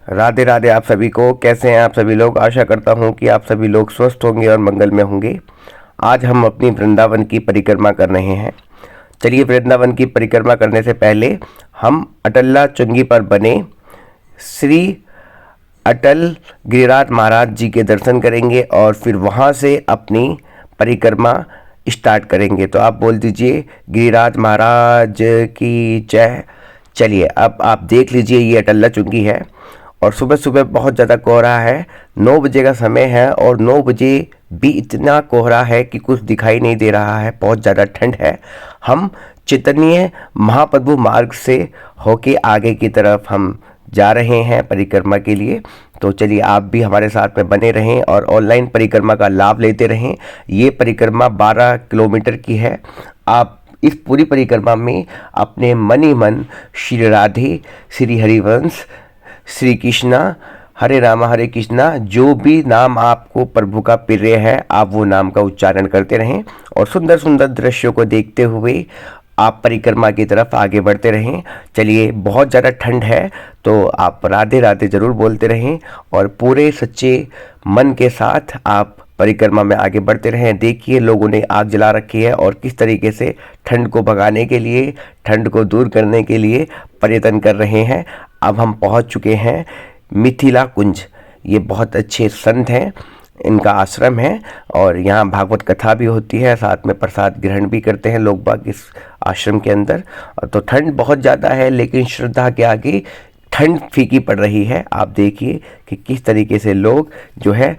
राधे राधे आप सभी को। कैसे हैं आप सभी लोग? आशा करता हूं कि आप सभी लोग स्वस्थ होंगे और मंगल में होंगे। आज हम अपनी वृंदावन की परिक्रमा कर रहे हैं। चलिए, वृंदावन की परिक्रमा करने से पहले हम अटल्ला चुंगी पर बने श्री अटल गिरिराज महाराज जी के दर्शन करेंगे और फिर वहां से अपनी परिक्रमा स्टार्ट करेंगे। तो आप बोल दीजिए गिरिराज महाराज की जय। चलिए, अब आप देख लीजिए, ये अटल्ला चुंगी है और सुबह सुबह बहुत ज़्यादा कोहरा है। 9 बजे का समय है और 9 बजे भी इतना कोहरा है कि कुछ दिखाई नहीं दे रहा है। बहुत ज़्यादा ठंड है। हम चैतन्य महाप्रभु मार्ग से होके आगे की तरफ हम जा रहे हैं परिक्रमा के लिए। तो चलिए, आप भी हमारे साथ में बने रहें और ऑनलाइन परिक्रमा का लाभ लेते रहें। ये परिक्रमा 12 किलोमीटर की है। आप इस पूरी परिक्रमा में अपने मन ही मन श्री राधे, श्री हरिवंश, श्री कृष्णा, हरे रामा हरे कृष्णा, जो भी नाम आपको प्रभु का प्रिय है आप वो नाम का उच्चारण करते रहें और सुंदर सुंदर दृश्यों को देखते हुए आप परिक्रमा की तरफ आगे बढ़ते रहें। चलिए, बहुत ज़्यादा ठंड है तो आप राधे राधे ज़रूर बोलते रहें और पूरे सच्चे मन के साथ आप परिक्रमा में आगे बढ़ते रहें। देखिए, लोगों ने आग जला रखी है और किस तरीके से ठंड को भगाने के लिए, ठंड को दूर करने के लिए पर्यटन कर रहे हैं। अब हम पहुंच चुके हैं मिथिला कुंज। ये बहुत अच्छे संत हैं, इनका आश्रम है और यहाँ भागवत कथा भी होती है, साथ में प्रसाद ग्रहण भी करते हैं लोग बाग इस आश्रम के अंदर। तो ठंड बहुत ज़्यादा है लेकिन श्रद्धा के आगे ठंड फीकी पड़ रही है। आप देखिए कि किस तरीके से लोग जो है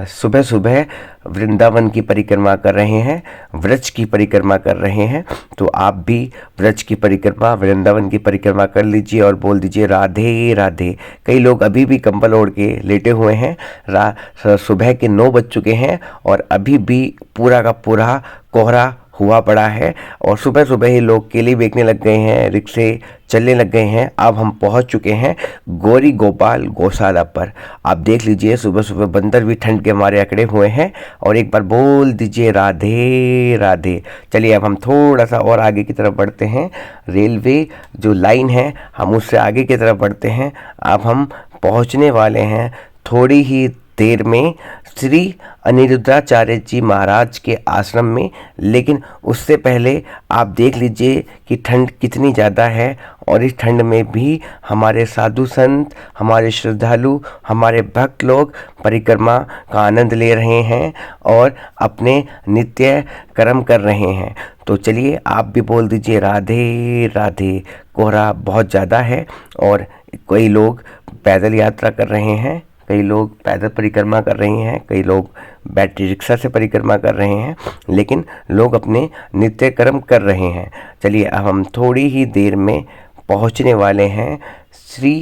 सुबह सुबह वृंदावन की परिक्रमा कर रहे हैं, व्रज की परिक्रमा कर रहे हैं। तो आप भी व्रज की परिक्रमा, वृंदावन की परिक्रमा कर लीजिए और बोल दीजिए राधे राधे। कई लोग अभी भी कंबल ओढ़ के लेटे हुए हैं। सुबह के 9 बज चुके हैं और अभी भी पूरा का पूरा कोहरा हुआ पड़ा है और सुबह सुबह ही लोग केले बेचने लग गए हैं, रिक्शे चलने लग गए हैं। अब हम पहुंच चुके हैं गौरी गोपाल गौशाला पर। आप देख लीजिए, सुबह सुबह बंदर भी ठंड के मारे अकड़े हुए हैं और एक बार बोल दीजिए राधे राधे। चलिए, अब हम थोड़ा सा और आगे की तरफ बढ़ते हैं। रेलवे जो लाइन है हम उससे आगे की तरफ बढ़ते हैं। अब हम पहुंचने वाले हैं थोड़ी ही देर में श्री अनिरुद्धाचार्य जी महाराज के आश्रम में। लेकिन उससे पहले आप देख लीजिए कि ठंड कितनी ज़्यादा है और इस ठंड में भी हमारे साधु संत, हमारे श्रद्धालु, हमारे भक्त लोग परिक्रमा का आनंद ले रहे हैं और अपने नित्य कर्म कर रहे हैं। तो चलिए, आप भी बोल दीजिए राधे राधे। कोहरा बहुत ज़्यादा है और कई लोग पैदल यात्रा कर रहे हैं, कई लोग पैदल परिक्रमा कर रहे हैं, कई लोग बैटरी रिक्शा से परिक्रमा कर रहे हैं, लेकिन लोग अपने नित्य कर्म कर रहे हैं। चलिए, अब हम थोड़ी ही देर में पहुंचने वाले हैं श्री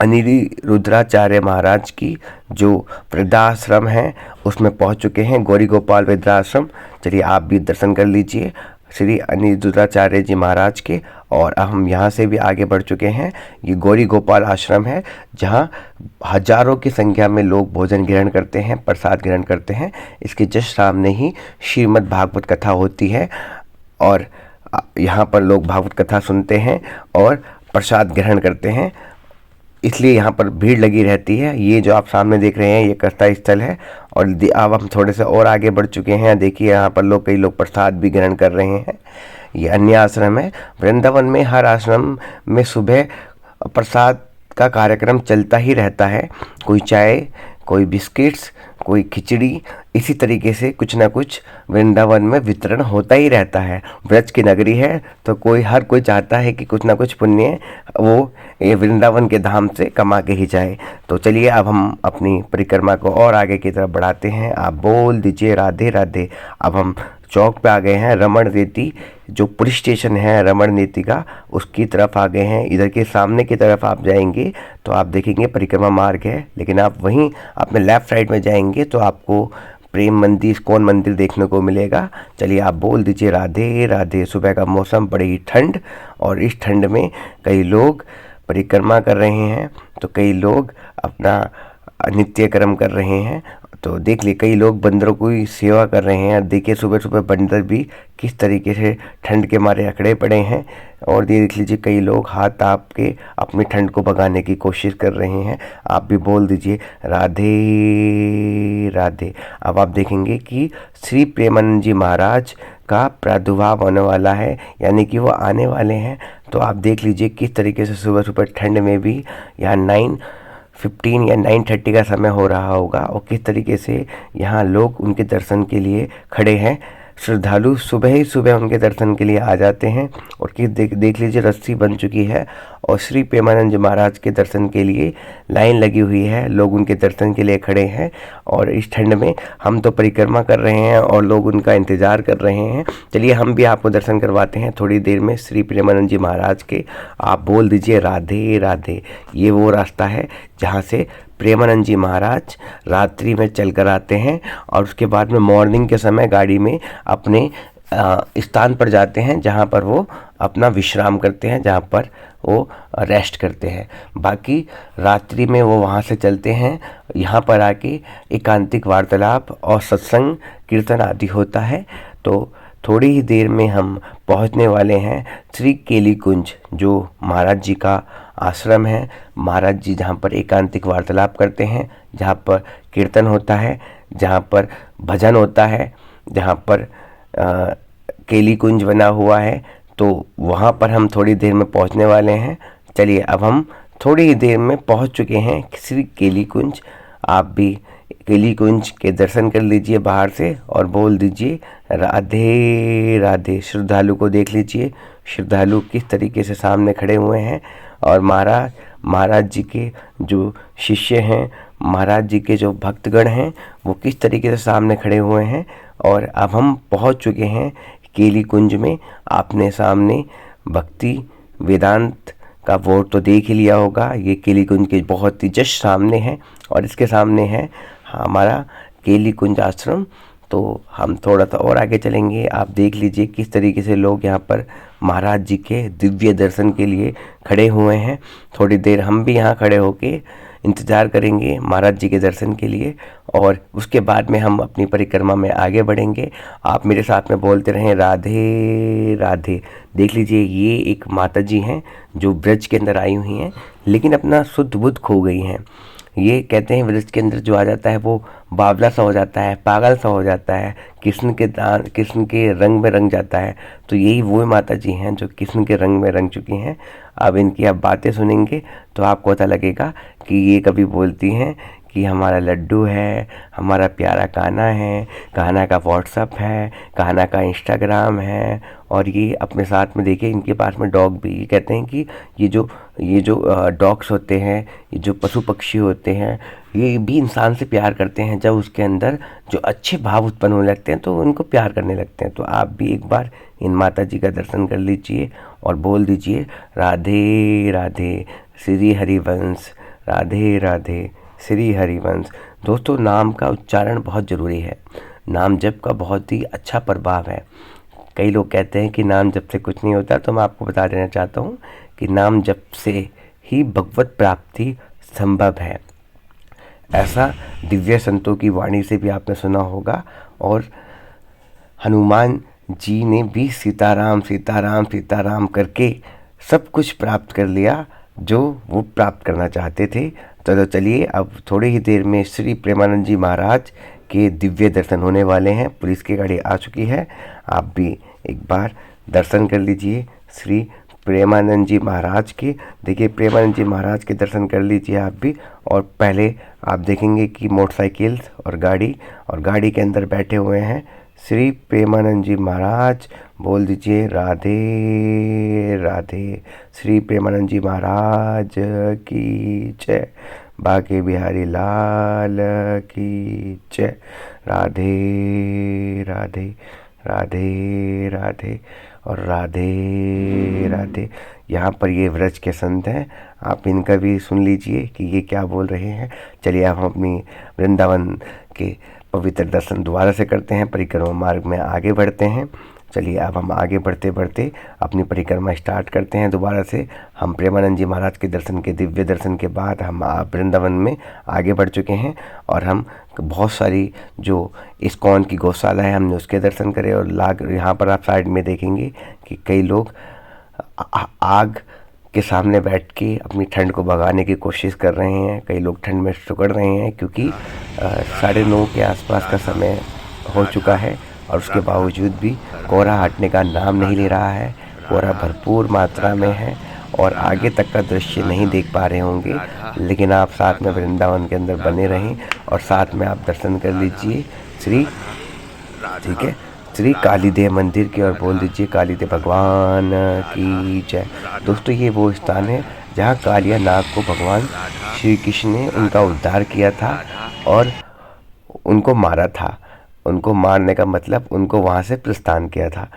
अनिरुद्धाचार्य महाराज की जो वृद्धाश्रम है उसमें पहुंच चुके हैं, गौरी गोपाल वृद्धाश्रम। चलिए, आप भी दर्शन कर लीजिए श्री अनिरुद्धाचार्य जी महाराज के। और हम यहाँ से भी आगे बढ़ चुके हैं। ये गौरी गोपाल आश्रम है जहाँ हजारों की संख्या में लोग भोजन ग्रहण करते हैं, प्रसाद ग्रहण करते हैं। इसके जस्ट सामने ही श्रीमद् भागवत कथा होती है और यहाँ पर लोग भागवत कथा सुनते हैं और प्रसाद ग्रहण करते हैं, इसलिए यहाँ पर भीड़ लगी रहती है। ये जो आप सामने देख रहे हैं ये कथा स्थल है और अब हम थोड़े से और आगे बढ़ चुके हैं। देखिए, यहाँ पर कई लोग प्रसाद भी ग्रहण कर रहे हैं। ये अन्य आश्रम है। वृंदावन में हर आश्रम में सुबह प्रसाद का कार्यक्रम चलता ही रहता है। कोई चाय, कोई बिस्किट्स, कोई खिचड़ी, इसी तरीके से कुछ ना कुछ वृंदावन में वितरण होता ही रहता है। व्रज की नगरी है तो हर कोई चाहता है कि कुछ ना कुछ पुण्य वो ये वृंदावन के धाम से कमा के ही जाए। तो चलिए, अब हम अपनी परिक्रमा को और आगे की तरफ बढ़ाते हैं। आप बोल दीजिए राधे राधे। अब हम चौक पे आ गए हैं। रमण नीति जो पुलिस स्टेशन है रमण नीति का, उसकी तरफ आ गए हैं। इधर के सामने की तरफ आप जाएंगे तो आप देखेंगे परिक्रमा मार्ग है, लेकिन आप वहीं अपने लेफ्ट साइड में जाएंगे तो आपको प्रेम मंदिर, इस्कॉन मंदिर देखने को मिलेगा। चलिए, आप बोल दीजिए राधे राधे। सुबह का मौसम बड़ी ठंड और इस ठंड में कई लोग परिक्रमा कर रहे हैं तो कई लोग अपना नित्य कर्म कर रहे हैं। तो देख लिए कई लोग बंदरों की सेवा कर रहे हैं। देखिए सुबह सुबह बंदर भी किस तरीके से ठंड के मारे अकड़े पड़े हैं, और ये देख लीजिए कई लोग हाथ ताप के अपनी ठंड को भगाने की कोशिश कर रहे हैं। आप भी बोल दीजिए राधे राधे। अब आप देखेंगे कि श्री प्रेमानंद जी महाराज का प्रादुर्भाव होने वाला है, यानी कि वो आने वाले हैं। तो आप देख लीजिए किस तरीके से सुबह सुबह ठंड में भी यहाँ 9:15 या 9:30 का समय हो रहा होगा, और किस तरीके से यहाँ लोग उनके दर्शन के लिए खड़े हैं। श्रद्धालु सुबह ही सुबह उनके दर्शन के लिए आ जाते हैं, और कि देख लीजिए रस्सी बन चुकी है और श्री प्रेमानंद जी महाराज के दर्शन के लिए लाइन लगी हुई है। लोग उनके दर्शन के लिए खड़े हैं, और इस ठंड में हम तो परिक्रमा कर रहे हैं और लोग उनका इंतज़ार कर रहे हैं। चलिए हम भी आपको दर्शन करवाते हैं थोड़ी देर में श्री प्रेमानंद जी महाराज के। आप बोल दीजिए राधे राधे। ये वो रास्ता है जहाँ से प्रेमानंद जी महाराज रात्रि में चल कर आते हैं, और उसके बाद में मॉर्निंग के समय गाड़ी में अपने स्थान पर जाते हैं जहाँ पर वो अपना विश्राम करते हैं, जहाँ पर वो रेस्ट करते हैं। बाकी रात्रि में वो वहाँ से चलते हैं, यहाँ पर आके एकांतिक वार्तालाप और सत्संग कीर्तन आदि होता है। तो थोड़ी ही देर में हम पहुंचने वाले हैं श्री केली कुंज, जो महाराज जी का आश्रम है। महाराज जी जहाँ पर एकांतिक वार्तालाप करते हैं, जहाँ पर कीर्तन होता है, जहाँ पर भजन होता है, जहाँ पर केली कुंज बना हुआ है। तो वहाँ पर हम थोड़ी देर में पहुँचने वाले हैं। चलिए अब हम थोड़ी ही देर में पहुँच चुके हैं श्री केली कुंज। आप भी केली कुंज के दर्शन कर लीजिए बाहर से, और बोल दीजिए राधे राधे। श्रद्धालु को देख लीजिए, श्रद्धालु किस तरीके से सामने खड़े हुए हैं, और महाराज जी के जो शिष्य हैं, महाराज जी के जो भक्तगण हैं, वो किस तरीके से सामने खड़े हुए हैं। और अब हम पहुंच चुके हैं केली कुंज में। आपने सामने भक्ति वेदांत का बोर्ड तो देख ही लिया होगा। ये केली कुंज के बहुत ही जस्ट सामने है, और इसके सामने है हमारा केली कुंज आश्रम। तो हम थोड़ा सा और आगे चलेंगे। आप देख लीजिए किस तरीके से लोग यहाँ पर महाराज जी के दिव्य दर्शन के लिए खड़े हुए हैं। थोड़ी देर हम भी यहाँ खड़े होके इंतज़ार करेंगे महाराज जी के दर्शन के लिए, और उसके बाद में हम अपनी परिक्रमा में आगे बढ़ेंगे। आप मेरे साथ में बोलते रहें राधे राधे। देख लीजिए ये एक माता जी हैं जो ब्रज के अंदर आई हुई हैं, लेकिन अपना शुद्ध बुद्ध खो गई हैं। ये कहते हैं ब्रज के अंदर जो आ जाता है वो बावला सा हो जाता है, पागल सा हो जाता है, कृष्ण के रंग में रंग जाता है। तो यही वो माता जी हैं जो कृष्ण के रंग में रंग चुकी हैं। अब इनकी आप बातें सुनेंगे तो आपको पता लगेगा कि ये कभी बोलती हैं कि हमारा लड्डू है, हमारा प्यारा कान्हा है, कान्हा का व्हाट्सअप है, कान्हा का इंस्टाग्राम है, और ये अपने साथ में देखिए इनके पास में डॉग भी। ये कहते हैं कि ये जो डॉग्स होते हैं, ये जो पशु पक्षी होते हैं, ये भी इंसान से प्यार करते हैं। जब उसके अंदर जो अच्छे भाव उत्पन्न होने लगते हैं तो उनको प्यार करने लगते हैं। तो आप भी एक बार इन माता जी का दर्शन कर लीजिए और बोल दीजिए राधे राधे श्री हरिवंश, राधे राधे श्री हरिवंश। दोस्तों नाम का उच्चारण बहुत ज़रूरी है। नाम जप का बहुत ही अच्छा प्रभाव है। कई लोग कहते हैं कि नाम जप से कुछ नहीं होता, तो मैं आपको बता देना चाहता हूँ कि नाम जप से ही भगवत प्राप्ति संभव है। ऐसा दिव्य संतों की वाणी से भी आपने सुना होगा, और हनुमान जी ने भी सीताराम सीताराम सीताराम करके सब कुछ प्राप्त कर लिया जो वो प्राप्त करना चाहते थे। तो चलिए अब थोड़ी ही देर में श्री प्रेमानंद जी महाराज के दिव्य दर्शन होने वाले हैं। पुलिस की गाड़ी आ चुकी है, आप भी एक बार दर्शन कर लीजिए श्री प्रेमानंद जी महाराज के। देखिए प्रेमानंद जी महाराज के दर्शन कर लीजिए आप भी। और पहले आप देखेंगे कि मोटरसाइकिल्स और गाड़ी के अंदर बैठे हुए हैं श्री प्रेमानंद जी महाराज। बोल दीजिए राधे राधे। श्री प्रेमानंद जी महाराज की जय, बाके बिहारी लाल की जय। राधे राधे राधे राधे और राधे राधे। यहाँ पर ये व्रज के संत हैं, आप इनका भी सुन लीजिए कि ये क्या बोल रहे हैं। चलिए अब हम अपनी वृंदावन के पवित्र दर्शन दोबारा से करते हैं, परिक्रमा मार्ग में आगे बढ़ते हैं। चलिए अब हम आगे बढ़ते बढ़ते अपनी परिक्रमा स्टार्ट करते हैं दोबारा से। हम प्रेमानंद जी महाराज के दर्शन के दिव्य दर्शन के बाद हम वृंदावन में आगे बढ़ चुके हैं और हम बहुत सारी जो इस्कॉन की गौशाला है हमने उसके दर्शन करे। और यहाँ पर आप साइड में देखेंगे कि कई लोग आग के सामने बैठ के अपनी ठंड को भगाने की कोशिश कर रहे हैं। कई लोग ठंड में सिकुड़ रहे हैं क्योंकि 9:30 के आसपास का समय हो चुका है और उसके बावजूद भी कोहरा हटने का नाम नहीं ले रहा है। कोहरा भरपूर मात्रा में है और आगे तक का दृश्य नहीं देख पा रहे होंगे, लेकिन आप साथ में वृंदावन के अंदर बने रहें और साथ में आप दर्शन कर लीजिए श्री कालीदेव मंदिर की और बोल दीजिए कालीदेव भगवान की जय। दोस्तों ये वो स्थान है जहाँ कालिया नाग को भगवान श्री कृष्ण ने उनका उद्धार किया था और उनको मारा था। उनको मारने का मतलब उनको वहाँ से प्रस्थान किया था।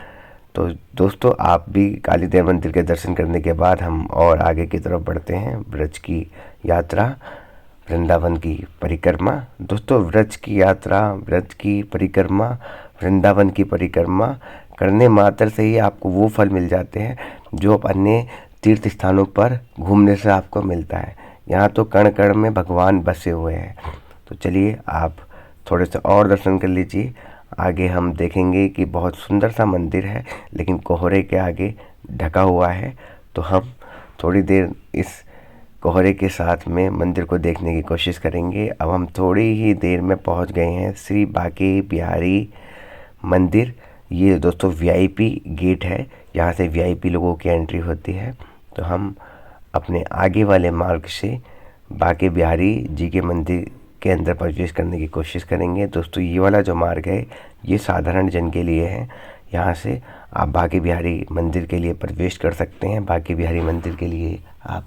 तो दोस्तों आप भी कालीदेव मंदिर के दर्शन करने के बाद हम और आगे की तरफ बढ़ते हैं। ब्रज की यात्रा, वृंदावन की परिक्रमा। दोस्तों ब्रज की यात्रा, ब्रज की परिक्रमा, वृंदावन की परिक्रमा करने मात्र से ही आपको वो फल मिल जाते हैं जो अन्य तीर्थ स्थानों पर घूमने से आपको मिलता है। यहाँ तो कण कण में भगवान बसे हुए हैं। तो चलिए आप थोड़े से और दर्शन कर लीजिए। आगे हम देखेंगे कि बहुत सुंदर सा मंदिर है लेकिन कोहरे के आगे ढका हुआ है। तो हम थोड़ी देर इस कोहरे के साथ में मंदिर को देखने की कोशिश करेंगे। अब हम थोड़ी ही देर में पहुंच गए हैं श्री बांके बिहारी मंदिर। ये दोस्तों वीआईपी गेट है, यहाँ से वीआईपी लोगों की एंट्री होती है। तो हम अपने आगे वाले मार्ग से बांके बिहारी जी के मंदिर के अंदर प्रवेश करने की कोशिश करेंगे। दोस्तों ये वाला जो मार्ग है ये साधारण जन के लिए है। यहाँ से आप बांके बिहारी मंदिर के लिए प्रवेश कर सकते हैं, बांके बिहारी मंदिर के लिए आप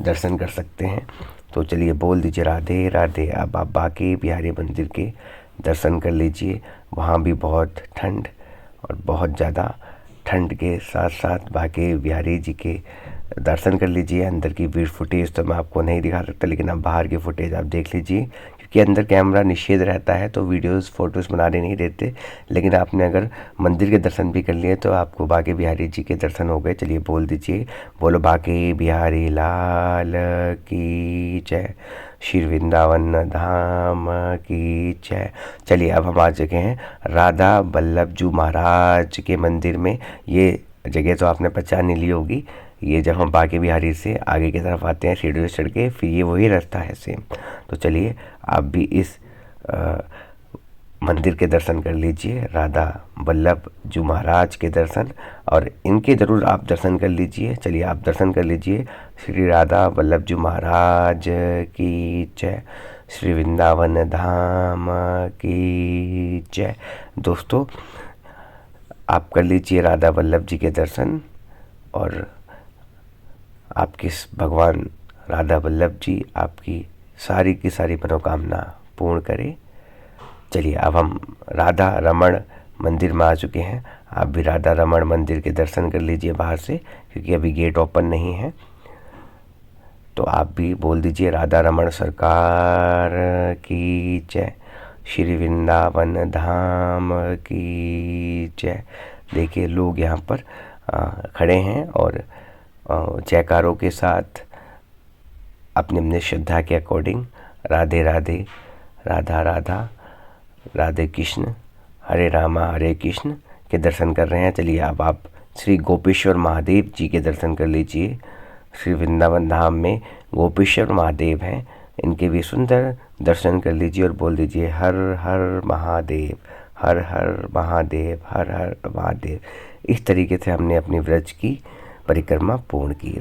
दर्शन कर सकते हैं। तो चलिए बोल दीजिए राधे राधे। अब आप बांके बिहारी मंदिर के दर्शन कर लीजिए। वहाँ भी बहुत ठंड और बहुत ज़्यादा ठंड के साथ साथ बांके बिहारी जी के दर्शन कर लीजिए। अंदर की वीडियो फुटेज तो मैं आपको नहीं दिखा सकता, लेकिन आप बाहर की फुटेज आप देख लीजिए क्योंकि अंदर कैमरा निषेध रहता है तो वीडियोस फोटोज़ बनाने नहीं देते। लेकिन आपने अगर मंदिर के दर्शन भी कर लिए तो आपको बांके बिहारी जी के दर्शन हो गए। चलिए बोल दीजिए, बोलो बांके बिहारी लाल की जय, श्री वृंदावन धाम की जय। चलिए अब हम आ चुके हैं राधा वल्लभ जी महाराज के मंदिर में। ये जगह तो आपने पहचान ली होगी। ये जब हम बांके बिहारी से आगे की तरफ आते हैं सीढ़ियों से चढ़ के, फिर ये वही रास्ता है सेम। तो चलिए आप भी इस मंदिर के दर्शन कर लीजिए, राधा वल्लभ जी महाराज के दर्शन, और इनके ज़रूर आप दर्शन कर लीजिए। चलिए आप दर्शन कर लीजिए। श्री राधा वल्लभ जी महाराज की जय, श्री वृंदावन धाम की जय। दोस्तों आप कर लीजिए राधा वल्लभ जी के दर्शन और आपके भगवान राधा वल्लभ जी आपकी सारी की सारी मनोकामना पूर्ण करें। चलिए अब हम राधा रमण मंदिर में आ चुके हैं। आप भी राधा रमण मंदिर के दर्शन कर लीजिए बाहर से, क्योंकि अभी गेट ओपन नहीं है। तो आप भी बोल दीजिए राधा रमण सरकार की जय, श्री वृंदावन धाम की जय। देखिए लोग यहाँ पर खड़े हैं और जयकारों के साथ अपने अपने श्रद्धा के अकॉर्डिंग राधे राधे, राधा राधा, राधे कृष्ण, हरे रामा हरे कृष्ण के दर्शन कर रहे हैं। चलिए अब आप श्री गोपेश्वर महादेव जी के दर्शन कर लीजिए। श्री वृंदावन धाम में गोपेश्वर महादेव हैं, इनके भी सुंदर दर्शन कर लीजिए और बोल दीजिए हर हर महादेव, हर हर महादेव, हर हर महादेव। इस तरीके से हमने अपनी व्रज की परिक्रमा पूर्ण की।